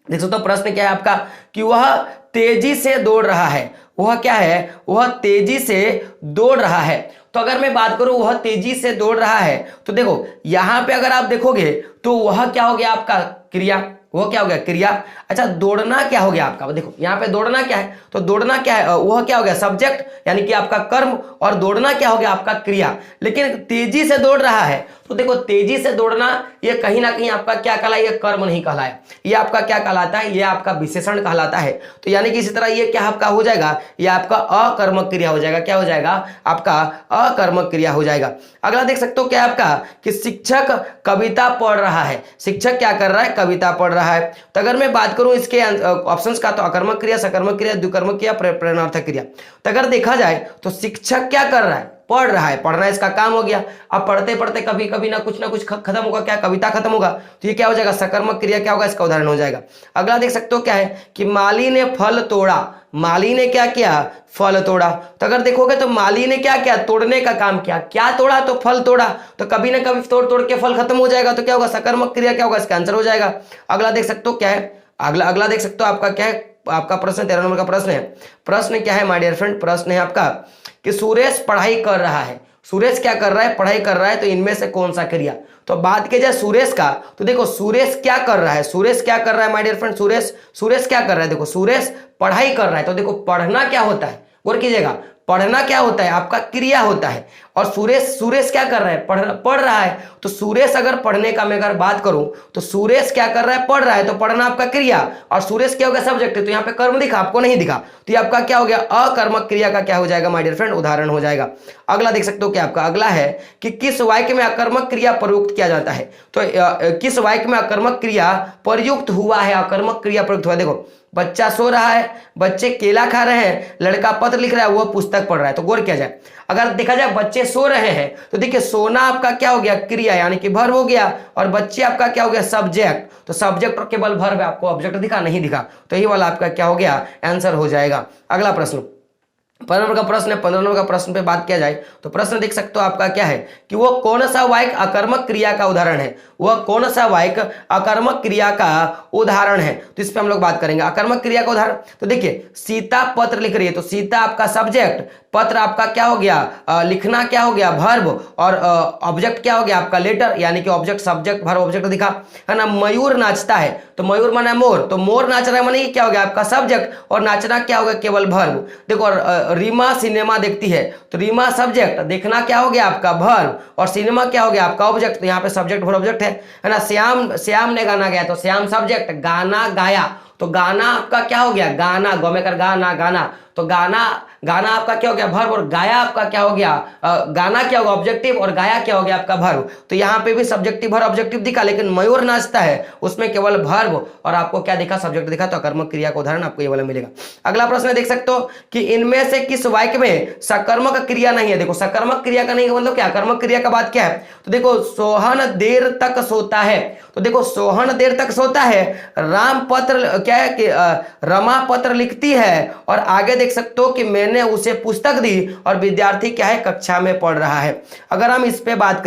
देख सकते हो, प्रश्न क्या है आपका कि वह तेजी से दौड़ रहा है। वह क्या है, वह तेजी से दौड़ रहा है। तो अगर मैं बात करूं वह तेजी से दौड़ रहा है, तो देखो यहां पे अगर आप देखोगे तो वह क्या हो गया आपका क्रिया, वो क्या हो गया क्रिया। अच्छा दौड़ना क्या हो गया आपका, देखो यहाँ पे दौड़ना क्या है, तो दौड़ना क्या है, वह क्या हो गया सब्जेक्ट, यानी कि आपका कर्म, और दौड़ना क्या हो गया आपका क्रिया। लेकिन तेजी से दौड़ रहा है, तो देखो तेजी से दौड़ना ये कहीं ना कहीं आपका क्या कहलाए, ये कर्म नहीं कहलाए, ये आपका क्या कहलाता है, ये आपका विशेषण कहलाता है। तो यानी कि इसी तरह ये क्या आपका हो जाएगा, ये आपका अकर्मक क्रिया हो जाएगा। क्या हो जाएगा आपका अकर्मक क्रिया हो जाएगा। अगला देख सकते हो क्या आपका कि शिक्षक कविता पढ़ रहा है। शिक्षक क्या कर रहा है, कविता पढ़ रहा है। तो अगर मैं बात करूं इसके ऑप्शंस का, तो अकर्मक क्रिया, सकर्मक क्रिया, द्विकर्मक क्रिया, प्रेरणार्थक क्रिया। तो अगर देखा जाए तो शिक्षक क्या कर रहा है, पढ़ रहा है, पढ़ना इसका काम हो गया। अब पढ़ते पढ़ते कभी कभी ना कुछ खत्म होगा, क्या कविता खत्म होगा, तो ये क्या हो जाएगा सकर्मक क्रिया क्या होगा, इसका उदाहरण हो जाएगा। अगला देख सकते हो क्या है कि माली ने फल तोड़ा। माली ने क्या किया, फल तोड़ा। तो अगर देखोगे तो माली ने क्या किया, तोड़ने का काम किया। क्या तोड़ा, तो फल तोड़ा। तो कभी ना कभी तोड़ तोड़ के फल खत्म हो जाएगा, तो क्या होगा सकर्मक क्रिया क्या होगा, इसका आंसर हो जाएगा। अगला देख सकते हो क्या है, अगला देख सकते हो आपका क्या है, आपका प्रश्न 13 नंबर का प्रश्न है। प्रश्न क्या है माय डियर फ्रेंड, प्रश्न है आपका कि सुरेश पढ़ाई कर रहा है। सुरेश क्या कर रहा है, पढ़ाई कर रहा है, तो इनमें से कौन सा क्रिया। तो बात की जाए सुरेश का, तो देखो सुरेश क्या कर रहा है, सुरेश क्या कर रहा है माय डियर फ्रेंड, सुरेश क्या कर रहा है, देखो सुरेश पढ़ाई कर रहा है। तो देखो पढ़ना क्या होता है, गौर कीजिएगा, पढ़ना क्या होता है आपका क्रिया होता है। और सुरेश क्या कर रहा है, पढ़ रहा है। तो सुरेश अगर पढ़ने का मैं अगर बात करूं तो सुरेश क्या कर रहा है, पढ़ रहा है, तो पढ़ना आपका क्रिया, और सुरेश क्या हो गया सब्जेक्ट है। तो यहाँ पे कर्म दिखा, आपको नहीं दिखा, तो ये आपका क्या हो गया अकर्मक क्रिया का क्या हो जाएगा माय डियर फ्रेंड उदाहरण हो जाएगा। अगला देख सकते हो क्या आपका अगला है कि किस वाक्य में अकर्मक क्रिया प्रयुक्त किया जाता है। तो किस वाक्य में अकर्मक क्रिया प्रयुक्त हुआ है, अकर्मक क्रिया प्रयुक्त हुआ है। देखो बच्चा सो रहा है, बच्चे केला खा रहे हैं, लड़का पत्र लिख रहा है, वो पुस्तक पढ़ रहा है। तो गौर किया जाए, अगर देखा जाए बच्चे सो रहे हैं, तो देखिए सोना आपका क्या हो गया क्रिया यानी कि वर्ब हो गया, और बच्चे आपका क्या हो गया सब्जेक्ट, तो सब्जेक्ट और केवल वर्ब, आपको ऑब्जेक्ट दिखा नहीं दिखा, तो यही वाला आपका क्या हो गया आंसर हो जाएगा। अगला प्रश्न 15 नंबर का प्रश्न है। 15 नंबर का प्रश्न पे बात किया जाए तो प्रश्न देख सकते हो आपका क्या है कि वो कौन सा वाक्य अकर्मक क्रिया का उदाहरण है, वह कौन सा वाक्य अकर्मक क्रिया का उदाहरण है, तो इस पे हम लोग बात करेंगे अकर्मक क्रिया का उदाहरण। तो देखिए सीता पत्र लिख रही है, तो सीता आपका सब्जेक्ट, पत्र आपका क्या हो गया लिखना क्या हो गया वर्ब, और ऑब्जेक्ट क्या हो गया आपका लेटर यानी कि ऑब्जेक्ट सब्जेक्ट वर्ब ऑब्जेक्ट दिखा है ना। मयूर नाचता है, तो मयूर माना मोर, तो मोर नाच रहा है माने क्या हो गया आपका सब्जेक्ट, और नाचना क्या हो गया केवल वर्ब। देखो रीमा सिनेमा देखती है, तो रीमा सब्जेक्ट, देखना क्या हो गया आपका वर्ब, और सिनेमा क्या हो गया आपका ऑब्जेक्ट, तो यहाँ पे सब्जेक्ट वर्ब ऑब्जेक्ट है ना। श्याम ने गाना गाया, तो श्याम सब्जेक्ट, गाना गाया, तो गाना आपका क्या हो गया गाना, गौ में कर गाना गाना, तो गाना आपका क्या हो गया वर्ब, और गाया आपका क्या हो गया गाना क्या होगा ऑब्जेक्टिव, और गाया क्या हो गया आपका वर्ब। तो यहाँ पे भी सब्जेक्टिव वर्ब ऑब्जेक्टिव दिखा, लेकिन मयूर नाचता है उसमें केवल वर्ब और आपको क्या दिखा सब्जेक्ट दिखा, तो अकर्मक क्रिया का उदाहरण आपको ये वाला मिलेगा। अगला प्रश्न देख सकते हो कि इनमें से किस वाक्य में सकर्मक क्रिया नहीं है। देखो सकर्मक क्रिया का नहीं है मतलब क्या, कर्मक क्रिया का बात क्या है, तो देखो सोहन देर तक सोता है, तो देखो सोहन देर तक सोता है, राम पत्र क्या है कि रमा पत्र लिखती है, और आगे देख सकते हो कि मैंने उसे पुस्तक दी, और विद्यार्थी क्या है कक्षा में पढ़ रहा है। अगर हम इस पे बात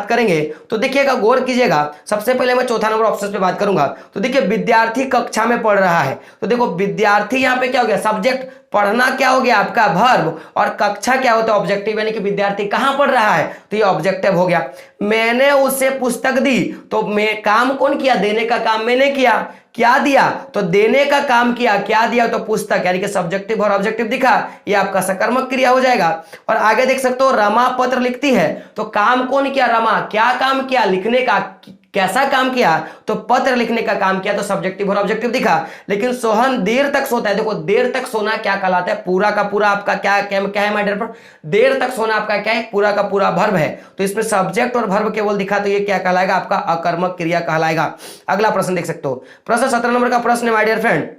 करेंगे तो देखिएगा गौर कीजिएगा, सबसे पहले मैं चौथा नंबर ऑप्शन पे बात करूंगा, तो देखिए विद्यार्थी कक्षा में पढ़ रहा है, तो देखो विद्यार्थी यहाँ पे क्या हो गया सब्जेक्ट, पढ़ना क्या हो गया आपका वर्ब, और कक्षा क्या होता है ऑब्जेक्टिव यानी कि विद्यार्थी कहां पढ़ रहा है, तो ये ऑब्जेक्टिव हो गया। मैंने उसे पुस्तक दी, तो मैं काम कौन किया, देने का काम मैंने किया, क्या दिया, तो देने का काम किया, क्या दिया, तो पुस्तक यानी कि सब्जेक्टिव और ऑब्जेक्टिव दिखा, ये आपका सकर्मक क्रिया हो जाएगा। और आगे देख सकते हो रमा पत्र लिखती है, तो काम कौन किया रमा, क्या काम किया लिखने का, कैसा काम किया, तो पत्र लिखने का काम किया, तो सब्जेक्टिव और ऑब्जेक्टिव दिखा। लेकिन सोहन देर तक सोता है, देखो देर तक सोना क्या कहलाता है, पूरा का पूरा आपका क्या है माय डियर, देर तक सोना आपका क्या है पूरा का पूरा वर्ब है, तो इसमें सब्जेक्ट और वर्ब केवल दिखा, तो ये क्या कहलाएगा आपका अकर्मक क्रिया कहलाएगा। अगला प्रश्न देख सकते हो, प्रश्न 17 नंबर का प्रश्न है माय डियर फ्रेंड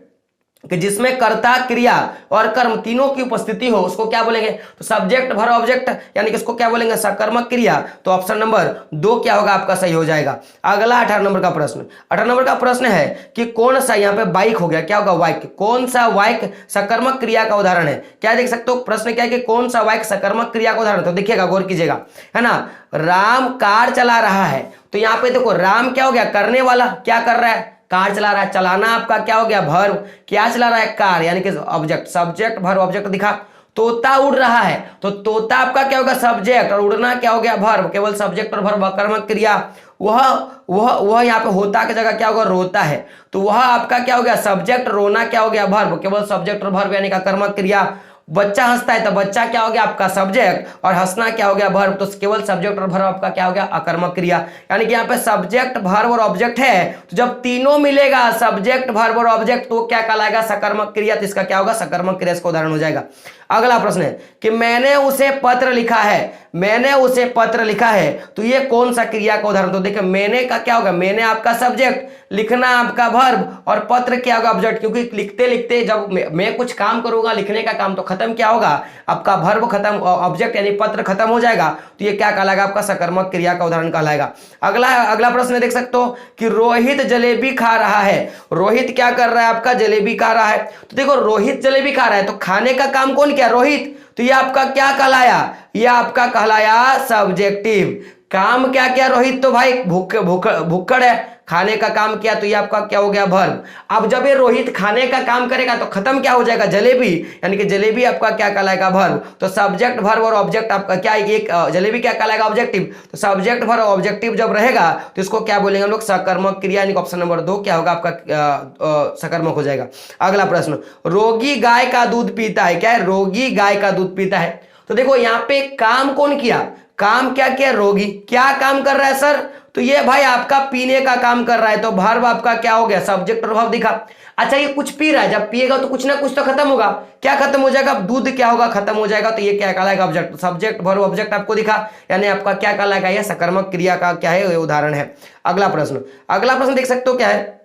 कि जिसमें कर्ता क्रिया और कर्म तीनों की उपस्थिति हो उसको क्या बोलेंगे, तो सब्जेक्ट वर्ब ऑब्जेक्ट यानी कि इसको क्या बोलेंगे सकर्मक क्रिया, तो ऑप्शन नंबर 2 क्या होगा आपका सही हो जाएगा। अगला 18 नंबर का प्रश्न, 18 नंबर का प्रश्न है कि कौन सा, यहाँ पे बाइक हो गया, क्या होगा वाक्य, कौन सा वाक्य सकर्मक क्रिया का उदाहरण है, क्या देख सकते हो प्रश्न क्या है कि कौन सा वाक्य सकर्मक क्रिया का उदाहरण, तो देखिएगा गौर कीजिएगा है ना। राम कार चला रहा है, तो यहाँ पे देखो राम क्या हो गया करने वाला, क्या कर रहा है कार चला रहा है, चलाना आपका क्या हो गया वर्ब, क्या चला रहा है कार यानी कि ऑब्जेक्ट, सब्जेक्ट वर्ब ऑब्जेक्ट दिखा। तोता उड़ रहा है, तो तोता आपका क्या होगा सब्जेक्ट, और उड़ना क्या हो गया वर्ब, केवल सब्जेक्ट और वर्ब अकर्मक क्रिया। वह यहाँ पे होता की जगह क्या होगा रोता है, तो वह आपका क्या हो गया सब्जेक्ट, रोना क्या हो गया वर्ब, केवल सब्जेक्ट और वर्ब यानी कि अकर्मक क्रिया। बच्चा हंसता है, तो बच्चा क्या हो गया आपका सब्जेक्ट, और हंसना क्या हो गया वर्ब, तो केवल सब्जेक्ट और वर्ब आपका क्या हो गया अकर्मक क्रिया। यानी कि यहाँ पे सब्जेक्ट वर्ब और ऑब्जेक्ट है, तो जब तीनों मिलेगा सब्जेक्ट वर्ब और ऑब्जेक्ट तो क्या कहलाएगा सकर्मक क्रिया, तो इसका क्या होगा सकर्मक क्रिया, इसका उदाहरण हो जाएगा। अगला प्रश्न है कि मैंने उसे पत्र लिखा है, मैंने उसे पत्र लिखा है, तो ये कौन सा क्रिया का उदाहरण, तो देखिए मैंने का क्या होगा, मैंने आपका सब्जेक्ट, लिखना आपका वर्ब, और पत्र क्या होगा ऑब्जेक्ट, क्योंकि लिखते लिखते जब मैं कुछ काम करूंगा लिखने का काम, तो खत्म क्या होगा आपका वर्ब खत्म, ऑब्जेक्ट यानी पत्र खत्म हो जाएगा, तो ये क्या कहलाएगा आपका सकर्मक क्रिया का उदाहरण कहलाएगा। अगला प्रश्न देख सकते हो कि रोहित जलेबी खा रहा है, रोहित क्या कर रहा है आपका जलेबी खा रहा है, तो देखो रोहित जलेबी खा रहा है, तो खाने का काम कौन किया रोहित, तो ये आपका क्या कहलाया, ये आपका कहलाया सब्जेक्टिव। काम क्या किया रोहित, तो भाई भुक्कड़ है, खाने का काम किया, तो ये आपका क्या हो गया वर्ब। अब जब ये रोहित खाने का काम करेगा तो खत्म क्या हो जाएगा जलेबी, यानी कि जलेबी आपका क्या कहलाएगा वर्ब। तो सब्जेक्ट वर्ब और ऑब्जेक्ट आपका क्या, एक जलेबी क्या कहलाएगा ऑब्जेक्टिव, तो सब्जेक्ट वर्ब ऑब्जेक्टिव जब रहेगा तो इसको क्या बोलेंगे हम लोग सकर्मक क्रिया, यानी ऑप्शन नंबर 2 क्या होगा आपका सकर्मक हो जाएगा। अगला प्रश्न, रोगी गाय का दूध पीता है, क्या है रोगी गाय का दूध पीता है, तो देखो यहाँ पे काम कौन किया, काम क्या किया रोगी, क्या काम कर रहा है सर, तो ये भाई आपका पीने का काम कर रहा है, तो वर्ब आपका क्या हो गया सब्जेक्ट और वर्ब दिखा। अच्छा ये कुछ पी रहा है, जब पिएगा तो कुछ ना कुछ तो खत्म होगा, क्या खत्म हो जाएगा दूध क्या होगा खत्म हो जाएगा, तो ये क्या कहलाएगा ऑब्जेक्ट, सब्जेक्ट वर्ब ऑब्जेक्ट आपको दिखा, यानी आपका क्या कहलाएगा ये सकर्मक क्रिया का क्या है उदाहरण है। अगला प्रश्न देख सकते हो क्या है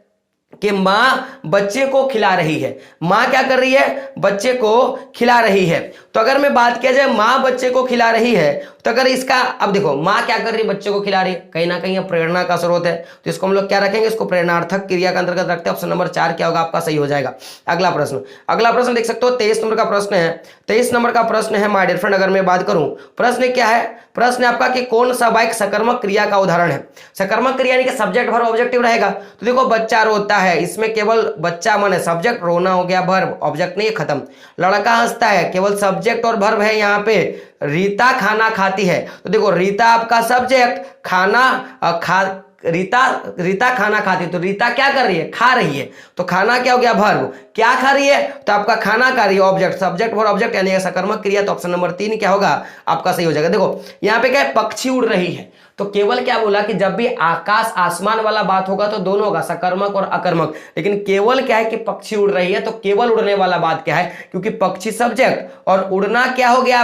कि माँ बच्चे को खिला रही है। माँ क्या कर रही है? बच्चे को खिला रही है। तो अगर मैं बात किया जाए माँ बच्चे को खिला रही है, तो अगर इसका, अब देखो माँ क्या कर रही है? बच्चे को खिला रही है, कहीं ना कहीं प्रेरणा का स्रोत है, तो इसको हम लोग क्या रखेंगे? इसको प्रेरणार्थक क्रिया के अंतर्गत रखते हैं। ऑप्शन नंबर 4 क्या होगा आपका? सही हो जाएगा। अगला प्रश्न देख सकते हो, 23 नंबर का प्रश्न है। 23 नंबर का प्रश्न है माय डियर फ्रेंड, अगर मैं बात करूं, प्रश्न क्या है? प्रश्न आपका कि कौन सा वाक्य सकर्मक क्रिया का उदाहरण है? सकर्मक क्रिया यानी कि सब्जेक्ट वर्ब ऑब्जेक्टिव रहेगा। तो देखो बच्चा रोता है, इसमें केवल बच्चा माने सब्जेक्ट, रोना हो गया वर्ब, ऑब्जेक्ट नहीं है, खत्म। लड़का हंसता है, केवल सब्जेक्ट और वर्ब है यहाँ पे। रीता खाना खाती है, तो देखो रीता आपका सब्जेक्ट, खाना रीता खाना खाती है, तो रीता क्या कर रही है? खा रही है, तो खाना क्या हो गया? वर्ब। क्या खा रही है? तो आपका खाना खा रही है, ऑब्जेक्ट, सब्जेक्ट और ऑब्जेक्ट यानी सकर्मक क्रिया। तो ऑप्शन नंबर 3 क्या होगा आपका? सही हो जाएगा। देखो यहाँ पे क्या है? पक्षी उड़ रही है, तो केवल क्या बोला कि जब भी आकाश आसमान वाला बात होगा तो दोनों होगा, सकर्मक और अकर्मक। लेकिन केवल क्या है कि पक्षी उड़ रही है, तो केवल उड़ने वाला बात क्या है? क्योंकि पक्षी सब्जेक्ट और उड़ना क्या हो गया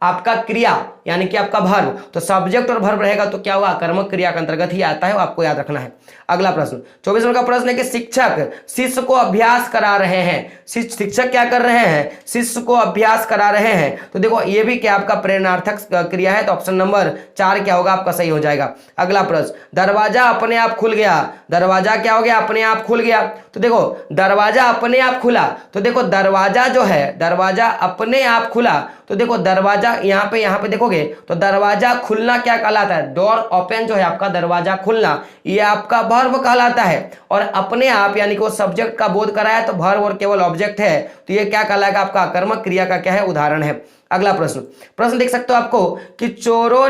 आपका क्रिया यानी कि आपका वर्ब। तो सब्जेक्ट और वर्ब रहेगा तो क्या हुआ? कर्मक क्रिया के अंतर्गत ही आता है, आपको याद रखना है। अगला प्रश्न 24 नंबर का प्रश्न है कि शिक्षक शिष्य को अभ्यास करा रहे हैं। शिक्षक क्या कर रहे हैं? शिष्य को अभ्यास करा रहे हैं। तो देखो ये भी क्या आपका प्रेरणार्थक क्रिया है, तो ऑप्शन नंबर 4 क्या होगा आपका? सही हो जाएगा। अगला प्रश्न, दरवाजा अपने आप खुल गया। दरवाजा क्या हो गया? अपने आप खुल गया। तो देखो दरवाजा अपने आप खुला, तो देखो दरवाजा जो है, दरवाजा अपने आप खुला, तो देखो दरवाजा यहाँ पे देखोगे तो दरवाजा खुलना क्या कहलाता है? डोर ओपन जो है आपका, दरवाजा खुलना, ये आपका वर्ब कहलाता है। और अपने आप यानी कि वो सब्जेक्ट का बोध कराया, तो वर्ब और केवल ऑब्जेक्ट है, तो ये क्या कहलाएगा आपका? कर्मक क्रिया का क्या है? उदाहरण है। अगला प्रश्न देख सकते हो आपको कि चोरों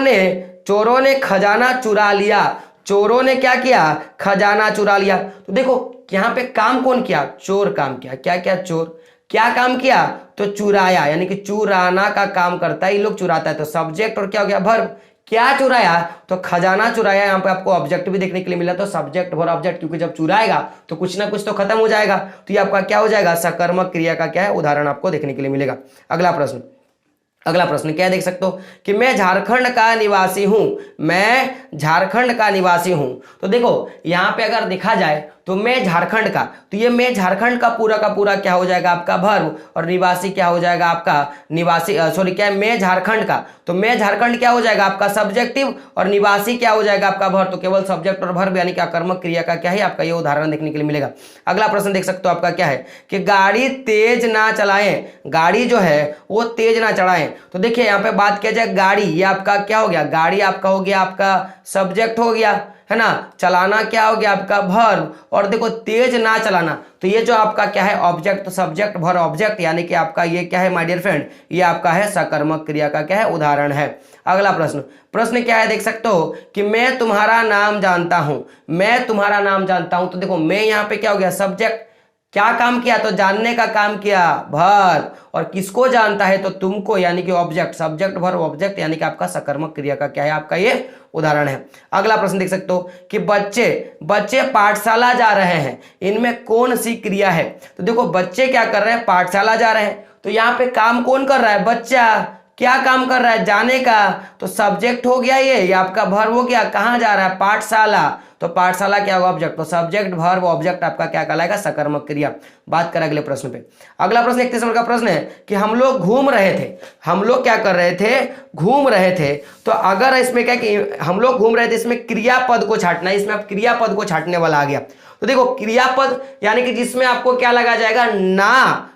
ने खजाना चुरा लिया। चोरों ने क्या किया? खजाना चुरा लिया। तो देखो यहाँ पे काम कौन किया? चोर काम किया। क्या क्या? चोर क्या काम किया? तो चुराया, यानी कि चुराना का काम करता है, ये लोग चुराता है, तो सब्जेक्ट और क्या हो गया? वर्ब। क्या चुराया? तो खजाना चुराया। यहाँ पे आपको ऑब्जेक्ट भी देखने के लिए मिला, तो सब्जेक्ट और ऑब्जेक्ट, क्योंकि जब चुराएगा तो कुछ ना कुछ तो खत्म हो जाएगा, तो ये आपका क्या हो जाएगा? सकर्मक क्रिया का क्या है? उदाहरण आपको देखने के लिए मिलेगा। अगला प्रश्न क्या देख सकते हो कि मैं झारखंड का निवासी हूं। मैं झारखंड का निवासी हूं। तो देखो यहां पे अगर देखा जाए तो मैं झारखंड का, तो ये मैं झारखंड का पूरा क्या हो जाएगा आपका? वर्ब। और निवासी क्या हो जाएगा आपका? निवासी, सॉरी क्या है? मैं झारखंड का, तो मैं झारखंड क्या हो जाएगा आपका? सब्जेक्टिव। और निवासी क्या हो जाएगा आपका? वर्ब। तो केवल सब्जेक्ट और वर्ब यानी कि कर्मक क्रिया का क्या है आपका? ये उदाहरण देखने के लिए मिलेगा। अगला प्रश्न देख सकते हो आपका क्या है कि गाड़ी तेज ना चलाएं। गाड़ी जो है वो तेज ना चलाएं। तो देखिए यहाँ पे बात किया जाए गाड़ी, ये आपका क्या हो गया? गाड़ी आपका हो गया आपका सब्जेक्ट हो गया, है ना। चलाना क्या हो गया आपका? वर्ब। और देखो तेज ना चलाना, तो ये जो आपका क्या है? ऑब्जेक्ट, सब्जेक्ट वर्ब ऑब्जेक्ट, यानी कि आपका ये क्या है माय डियर फ्रेंड? ये आपका है सकर्मक क्रिया का क्या है? उदाहरण है। अगला प्रश्न क्या है देख सकते हो कि मैं तुम्हारा नाम जानता हूं। मैं तुम्हारा नाम जानता हूं। तो देखो मैं यहाँ पे क्या हो गया? सब्जेक्ट। क्या काम किया? तो जानने का काम किया, वर्ब। और किसको जानता है? तो तुमको, यानी कि ऑब्जेक्ट, सब्जेक्ट वर्ब ऑब्जेक्ट, यानी कि आपका सकर्मक क्रिया का क्या है आपका? ये उदाहरण है। अगला प्रश्न देख सकते हो कि बच्चे पाठशाला जा रहे हैं, इनमें कौन सी क्रिया है? तो देखो बच्चे क्या कर रहे हैं? पाठशाला जा रहे हैं। तो यहाँ पे काम कौन कर रहा है? बच्चा। क्या काम कर रहा है? जाने का। तो सब्जेक्ट हो गया ये आपका वर्ब हो गया। कहाँ जा रहा है? पाठशाला। तो पाठशाला क्या होगा? ऑब्जेक्ट। तो सब्जेक्ट वर्ब ऑब्जेक्ट आपका क्या कहलाएगा? सकर्मक क्रिया। बात करें अगले प्रश्न पे। अगला प्रश्न 31 नंबर का प्रश्न है कि हम लोग घूम रहे थे। हम लोग क्या कर रहे थे? घूम रहे थे। तो अगर इसमें क्या कि हम लोग घूम रहे थे, इसमें क्रियापद को छाटना है, इसमें आप क्रियापद को छाटने वाला आ गया। तो देखो क्रियापद यानी कि जिसमें आपको क्या लगा जाएगा?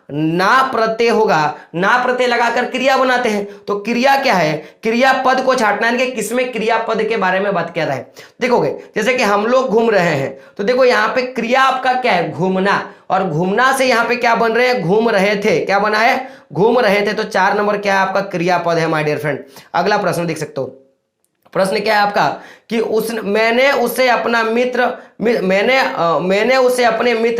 ना प्रत्यय होगा। ना प्रत्यय लगाकर क्रिया बनाते हैं। तो क्रिया क्या है? क्रियापद को छाटना है कि किसमें क्रियापद के बारे में बात कर रहा है। देखोगे जैसे कि हम लोग घूम रहे हैं, तो देखो यहाँ पे क्रिया आपका क्या है? घूमना। और घूमना से यहाँ पे क्या बन रहे हैं? घूम रहे थे। क्या बना है? घूम रहे थे। तो 4 नंबर क्या है आपका? क्रियापद है माय डियर फ्रेंड। अगला प्रश्न देख सकते हो। प्रश्न क्या है आपका कि मैंने उसे अपने मित्र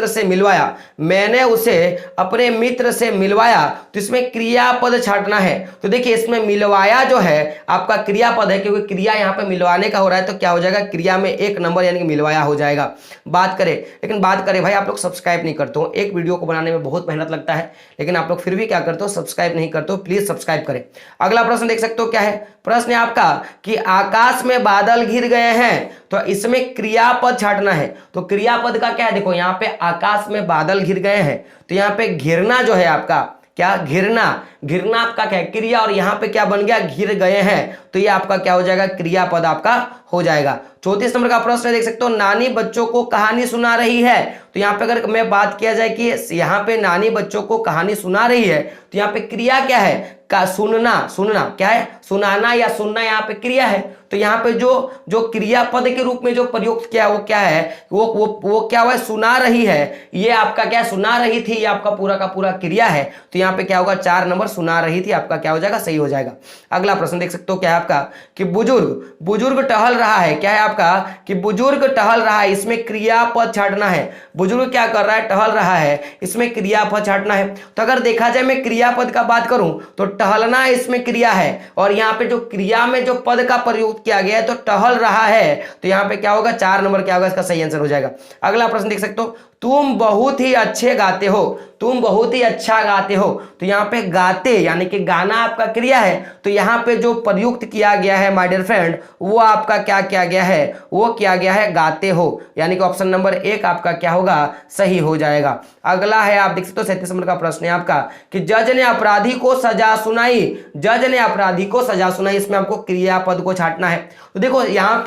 से मिलवाया। मैंने उसे अपने मित्र से मिलवाया। तो इसमें क्रियापद छाटना है। तो देखिए इसमें मिलवाया जो है आपका क्रियापद है, क्योंकि क्रिया यहाँ पे मिलवाने का हो रहा है, तो क्या हो जाएगा? क्रिया में 1 नंबर यानी कि मिलवाया हो जाएगा। बात करें भाई, आप लोग सब्सक्राइब नहीं करते हो। एक वीडियो को बनाने में बहुत मेहनत लगता है, लेकिन आप लोग फिर भी क्या करते हो? सब्सक्राइब नहीं करते हो। प्लीज सब्सक्राइब करें। अगला प्रश्न देख सकते हो क्या है? प्रश्न है आपका कि आकाश में बादल घिर गए हैं, तो इसमें क्रियापद छाटना है। तो क्रियापद का क्या है, देखो यहाँ पे आकाश में बादल घिर गए हैं, तो यहाँ पे घिरना जो है आपका क्या, घिरना, घिरना आपका क्या है, क्रिया, और यहाँ पे क्या बन गया, घिर गए हैं, तो ये आपका क्या हो जाएगा, क्रियापद आपका हो जाएगा। 34 नंबर का प्रश्न देख सकते हो, नानी बच्चों को कहानी सुना रही है। तो यहाँ पे अगर मैं बात किया जाए कि यहाँ पे नानी बच्चों को कहानी सुना रही है, तो यहाँ पे क्रिया क्या है, का सुनना, सुनना क्या है, सुनाना या सुनना यहाँ पे क्रिया है। तो यहाँ पे जो क्रियापद के रूप में जो प्रयुक्त किया वो क्या है, वो क्या हुआ, सुना रही है, ये आपका क्या, सुना रही थी, ये आपका पूरा का पूरा क्रिया है। तो यहाँ पे क्या होगा, 4 नंबर सुना रही थी आपका क्या हो जाएगा, सही हो जाएगा। अगला प्रश्न देख सकते हो क्या है आपका, कि बुजुर्ग टहल रहा है, क्या है आपका, कि बुजुर्ग टहल रहा है, इसमें क्रियापद छाटना है। बुजुर्ग क्या कर रहा है, टहल रहा है, इसमें क्रियापद छाटना है। तो अगर देखा जाए मैं क्रियापद का बात करूं तो टहलना इसमें क्रिया है, और यहाँ पे जो क्रिया में जो पद का प्रयोग किया गया है तो टहल रहा है, तो यहाँ पे क्या होगा, 4 नंबर क्या होगा, इसका सही आंसर हो जाएगा। अगला प्रश्न देख सकते हो, तुम बहुत ही अच्छे गाते हो, तुम बहुत ही अच्छा गाते हो। तो यहाँ पे गाते यानी कि गाना आपका क्रिया है, तो यहाँ पे जो प्रयुक्त किया गया है माय डियर फ्रेंड, वो आपका क्या किया गया है, वो किया गया है गाते हो, यानी कि ऑप्शन नंबर 1 आपका क्या होगा, सही हो जाएगा। अगला है आप देख सकते हो 37 नंबर का प्रश्न है आपका, कि जज ने अपराधी को सजा सुनाई, जज ने अपराधी को सजा सुनाई, इसमें आपको क्रियापद को छाटना है। तो देखो यहाँ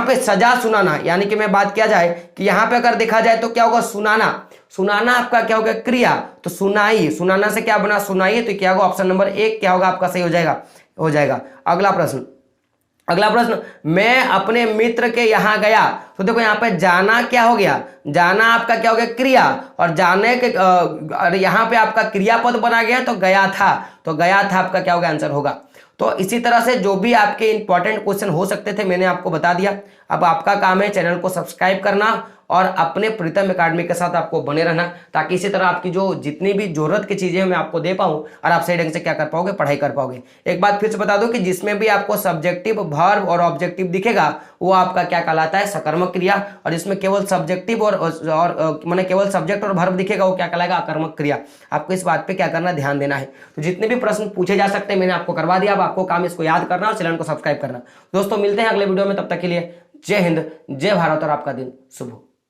पे सजा सुनाना, यानी कि मैं बात किया जाए कि यहाँ पे अगर देखा जाए तो क्या होगा, सुनाना, सुनाना आपका क्या होगा, क्रिया, तो सुनाई, सुनाना से क्या बना, सुनाई, तो क्या होगा, ऑप्शन नंबर 1 क्या होगा आपका, सही हो जाएगा। अगला प्रश्न, मैं अपने मित्र के यहाँ गया। तो देखो यहाँ पे जाना क्या हो गया, जाना आपका क्या हो गया, क्रिया, और जाने के यहाँ पे आपका क्रियापद बना गया, तो गया था, तो गया था आपका क्या होगा, आंसर होगा। तो इसी तरह से जो भी आपके इंपॉर्टेंट क्वेश्चन हो सकते थे मैंने आपको बता दिया। अब आपका काम है चैनल को सब्सक्राइब करना और अपने प्रीतम एकेडमी के साथ आपको बने रहना, ताकि इसी तरह आपकी जो जितनी भी जरूरत की चीजें मैं आपको दे पाऊं और आप सही ढंग से क्या कर पाओगे, पढ़ाई कर पाओगे। एक बात फिर से बता दूं कि जिसमें भी आपको सब्जेक्टिव, वर्ब और ऑब्जेक्टिव दिखेगा वो आपका क्या कहलाता है, सकर्मक क्रिया, और जिसमें केवल सब्जेक्टिव और माने केवल सब्जेक्ट और वर्ब दिखेगा वो क्या कहलाएगा, अकर्मक क्रिया। आपको इस बात पे क्या करना, ध्यान देना है। तो जितने भी प्रश्न पूछे जा सकते हैं मैंने आपको करवा दिया, अब आपको काम इसको याद करना और चैनल को सब्सक्राइब करना। दोस्तों मिलते हैं अगले वीडियो में, तब तक के लिए जय हिंद, जय भारत और आपका दिन शुभ हो।